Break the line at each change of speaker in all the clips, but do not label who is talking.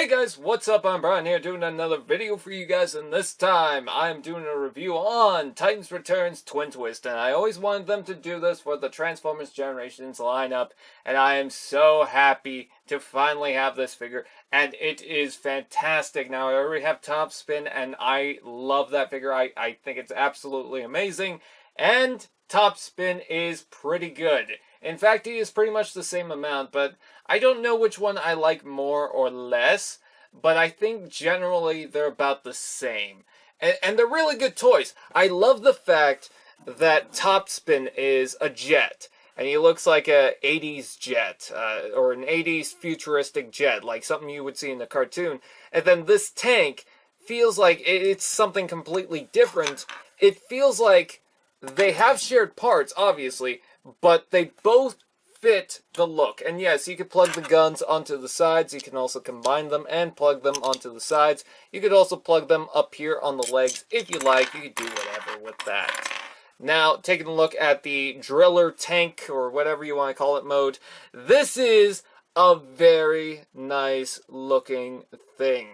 Hey guys, what's up? I'm Brian here doing another video for you guys, and this time I'm doing a review on Titans Returns Twin Twist, and I always wanted them to do this for the Transformers Generations lineup, and I am so happy to finally have this figure, and it is fantastic. Now, I already have Topspin, and I love that figure. I think it's absolutely amazing, and Topspin is pretty good. In fact, he is pretty much the same amount, but I don't know which one I like more or less, but I think generally they're about the same. And they're really good toys. I love the fact that Topspin is a jet, and he looks like a 80s jet, or an 80s futuristic jet, like something you would see in a cartoon. And then this tank feels like it's something completely different. It feels like they have shared parts, obviously, but they both fit the look. And yes, you could plug the guns onto the sides. You can also combine them and plug them onto the sides. You could also plug them up here on the legs if you like. You could do whatever with that. Now, taking a look at the driller tank, or whatever you want to call it, mode. This is a very nice looking thing.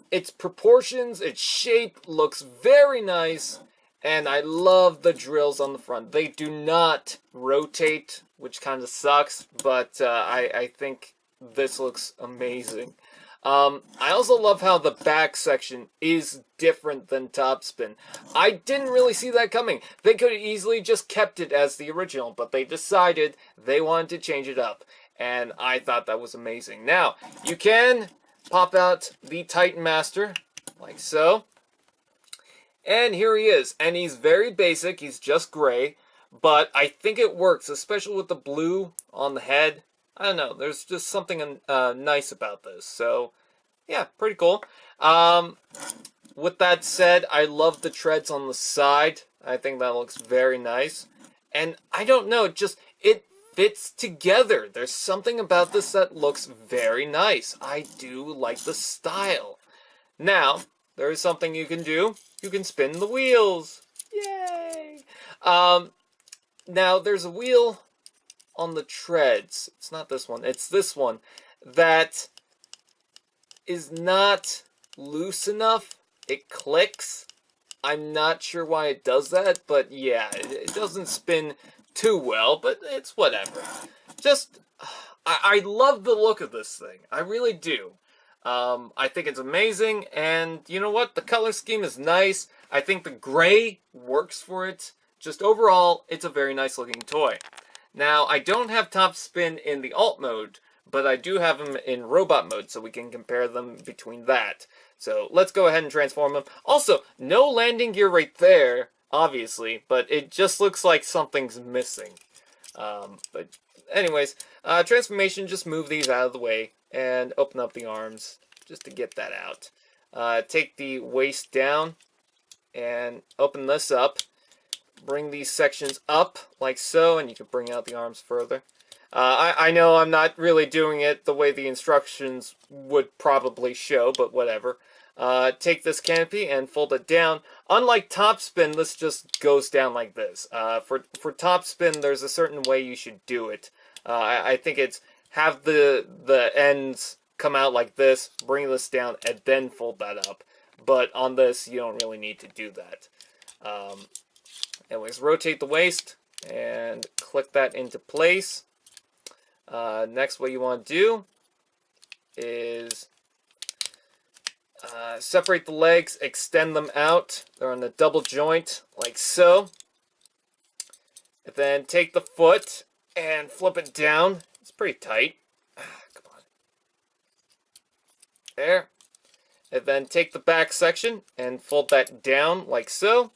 Its proportions, its shape looks very nice. And I love the drills on the front. They do not rotate, which kind of sucks, but I think this looks amazing. I also love how the back section is different than Topspin. I didn't really see that coming. They could have easily just kept it as the original, but they decided they wanted to change it up. And I thought that was amazing. Now, you can pop out the Titan Master, like so. And here he is, and he's very basic, he's just gray, but I think it works, especially with the blue on the head. I don't know, there's just something nice about this, so yeah, pretty cool. With that said, I love the treads on the side. I think that looks very nice. And I don't know, it fits together. There's something about this that looks very nice. I do like the style. Now, there is something you can do. You can spin the wheels. Yay! Now, there's a wheel on the treads. It's not this one. It's this one that is not loose enough. It clicks. I'm not sure why it does that, but yeah, it doesn't spin too well, but it's whatever. I love the look of this thing. I really do. I think it's amazing, and you know what? The color scheme is nice. I think the gray works for it. Just overall, it's a very nice looking toy. Now, I don't have Topspin in the alt mode, but I do have him in robot mode, so we can compare them between that. So let's go ahead and transform him. Also, no landing gear right there, obviously, but it just looks like something's missing. But anyways, transformation, just move these out of the way and open up the arms just to get that out. Take the waist down and open this up. Bring these sections up like so, and you can bring out the arms further. I know I'm not really doing it the way the instructions would probably show, but whatever. Take this canopy and fold it down. Unlike Topspin, this just goes down like this. For Topspin, there's a certain way you should do it. I think it's have the ends come out like this, bring this down, and then fold that up. But on this, you don't really need to do that. Anyways, rotate the waist and click that into place. Next, what you want to do is separate the legs, extend them out. They're on the double joint, like so. And then take the foot and flip it down. It's pretty tight. Come on. There. And then take the back section and fold that down like so.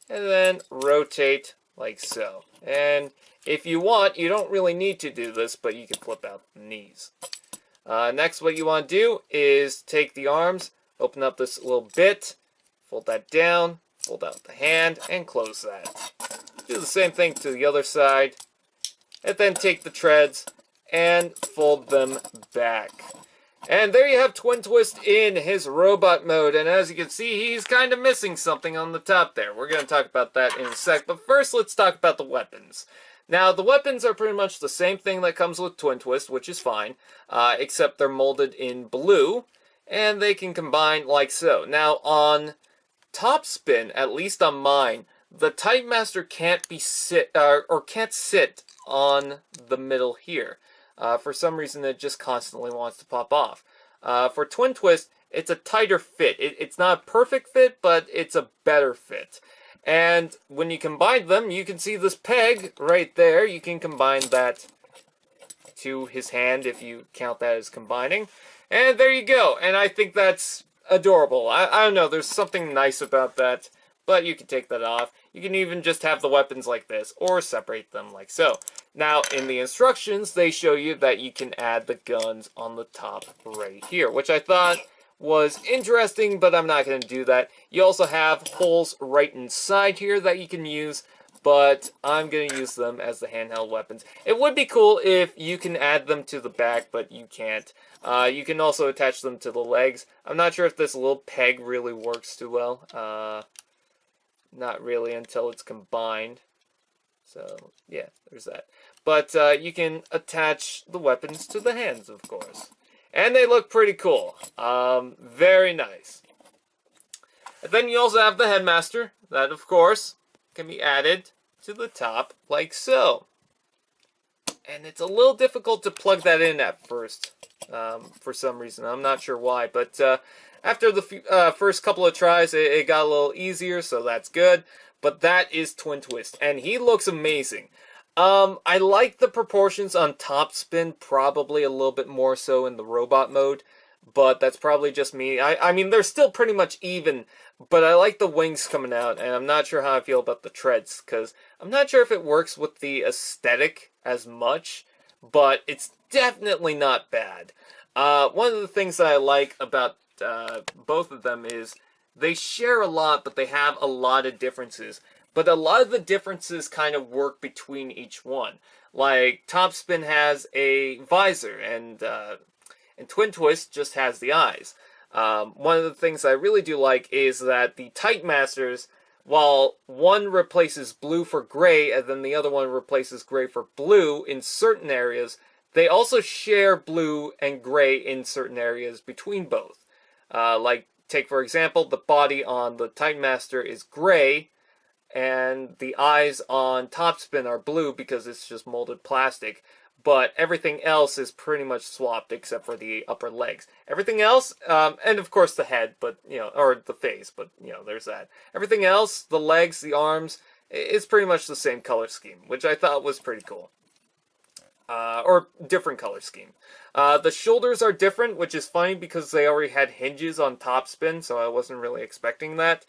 And then rotate like so. And if you want, you don't really need to do this, but you can flip out the knees. Next, what you want to do is take the arms, open up this little bit, fold that down, fold out the hand, and close that. Do the same thing to the other side. And then take the treads and fold them back. And there you have Twin Twist in his robot mode, and as you can see, he's kind of missing something on the top there. We're going to talk about that in a sec, but first let's talk about the weapons. Now, the weapons are pretty much the same thing that comes with Twin Twist, which is fine, except they're molded in blue, and they can combine like so. Now, on Topspin, at least on mine, the Titan Master can't be can't sit on the middle here. For some reason, it just constantly wants to pop off. For Twin Twist, it's a tighter fit. It's not a perfect fit, but it's a better fit. And when you combine them, you can see this peg right there. You can combine that to his hand if you count that as combining. And there you go. And I think that's adorable. I don't know, there's something nice about that, but you can take that off. You can even just have the weapons like this, or separate them like so. Now, in the instructions, they show you that you can add the guns on the top right here, which I thought was interesting, but I'm not going to do that. You also have holes right inside here that you can use, but I'm going to use them as the handheld weapons. It would be cool if you can add them to the back, but you can't. You can also attach them to the legs. I'm not sure if this little peg really works too well. Not really until it's combined. So, yeah, there's that. But you can attach the weapons to the hands, of course. And they look pretty cool. Very nice. And then you also have the Headmaster. That, of course, can be added to the top like so. And it's a little difficult to plug that in at first, for some reason. I'm not sure why, but after the first couple of tries, it got a little easier, so that's good. But that is Twin Twist, and he looks amazing. I like the proportions on Topspin, probably a little bit more so in the robot mode, but that's probably just me. I mean, they're still pretty much even, but I like the wings coming out, and I'm not sure how I feel about the treads, because I'm not sure if it works with the aesthetic as much, but it's definitely not bad. One of the things that I like about both of them is they share a lot, but they have a lot of differences. But a lot of the differences kind of work between each one. Like, Topspin has a visor, and Twin Twist just has the eyes. One of the things I really do like is that the Titan Masters, while one replaces blue for gray, and then the other one replaces gray for blue in certain areas, they also share blue and gray in certain areas between both. Like, take for example, the body on the Titan Master is gray, and the eyes on Topspin are blue because it's just molded plastic, but everything else is pretty much swapped except for the upper legs. Everything else, and of course the head, but, you know, or the face, but, you know, there's that. Everything else, the legs, the arms, is pretty much the same color scheme, which I thought was pretty cool. Or different color scheme. The shoulders are different, which is funny because they already had hinges on Topspin, so I wasn't really expecting that.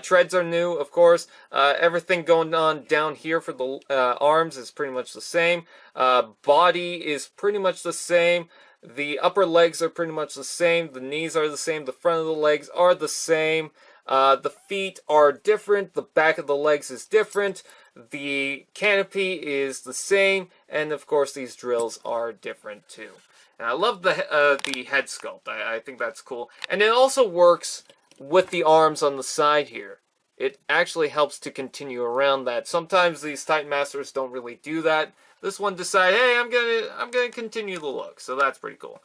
Treads are new, of course. Everything going on down here for the arms is pretty much the same. Body is pretty much the same. The upper legs are pretty much the same. The knees are the same. The front of the legs are the same. The feet are different. The back of the legs is different. The canopy is the same, and of course these drills are different too. And I love the head sculpt. I think that's cool. And it also works with the arms on the side here. It actually helps to continue around that. Sometimes these Titan Masters don't really do that. This one decided, hey, I'm gonna continue the look, so that's pretty cool.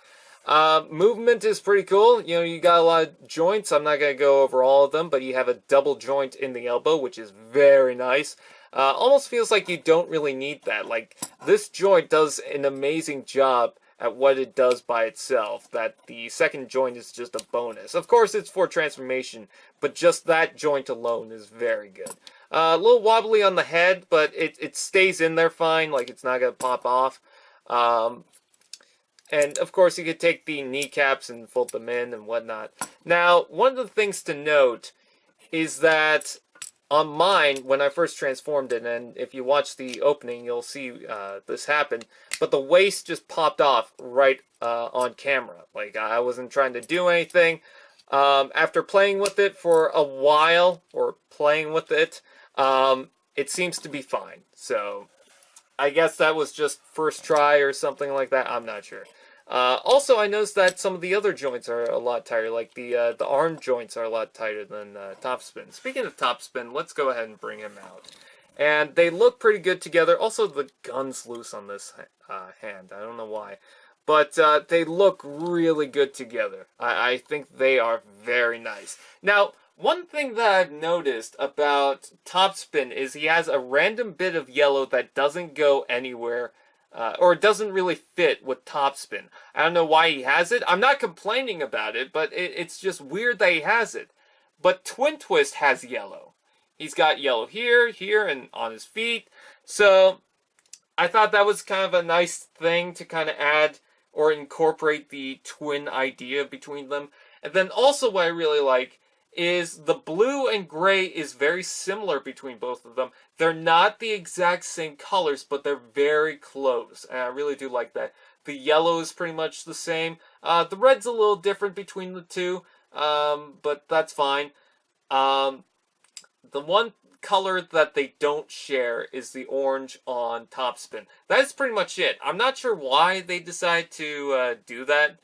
Movement is pretty cool. You know, you got a lot of joints. I'm not gonna go over all of them, but you have a double joint in the elbow, which is very nice. Almost feels like you don't really need that. Like, this joint does an amazing job at what it does by itself, that the second joint is just a bonus. Of course, it's for transformation, but just that joint alone is very good. A little wobbly on the head, but it stays in there fine, like it's not going to pop off. And, of course, you could take the kneecaps and fold them in and whatnot. Now, one of the things to note is that on mine, when I first transformed it, and if you watch the opening, you'll see this happen, but the waist just popped off right on camera. Like, I wasn't trying to do anything. After playing with it for a while, or playing with it, it seems to be fine. So, I guess that was just first try or something like that. I'm not sure. Also, I noticed that some of the other joints are a lot tighter, like the arm joints are a lot tighter than Topspin. Speaking of Topspin, let's go ahead and bring him out. and they look pretty good together. Also, the gun's loose on this hand. I don't know why. But they look really good together. I think they are very nice. Now, one thing that I've noticed about Topspin is he has a random bit of yellow that doesn't go anywhere, or it doesn't really fit with Topspin. I don't know why he has it. I'm not complaining about it, but it's just weird that he has it. But Twin Twist has yellow. He's got yellow here, here, and on his feet. So I thought that was kind of a nice thing to kind of add or incorporate the twin idea between them. And then also what I really like is the blue and gray is very similar between both of them. They're not the exact same colors, but they're very close. And I really do like that. The yellow is pretty much the same. The red's a little different between the two, but that's fine. Um, the one color that they don't share is the orange on Topspin. That is pretty much it. I'm not sure why they decide to do that.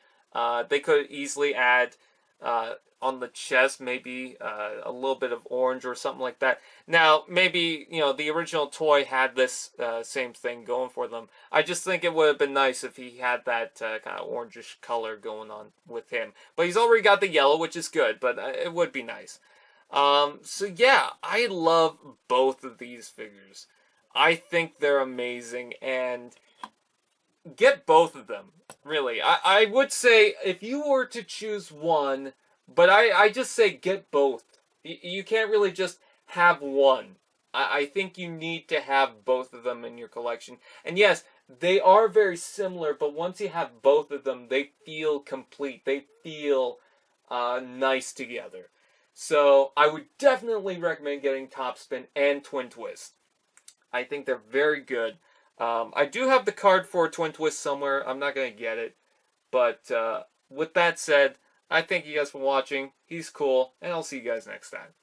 They could easily add on the chest maybe a little bit of orange or something like that. Now, maybe, you know, the original toy had this same thing going for them. I just think it would have been nice if he had that kind of orangish color going on with him. But he's already got the yellow, which is good, but it would be nice. So yeah, I love both of these figures. I think they're amazing, and get both of them, really. I would say if you were to choose one, but I just say get both. You can't really just have one. I think you need to have both of them in your collection. And yes, they are very similar, but once you have both of them, they feel complete. They feel nice together. So I would definitely recommend getting Topspin and Twin Twist. I think they're very good. I do have the card for Twin Twist somewhere. I'm not going to get it. But with that said, I thank you guys for watching. He's cool, and I'll see you guys next time.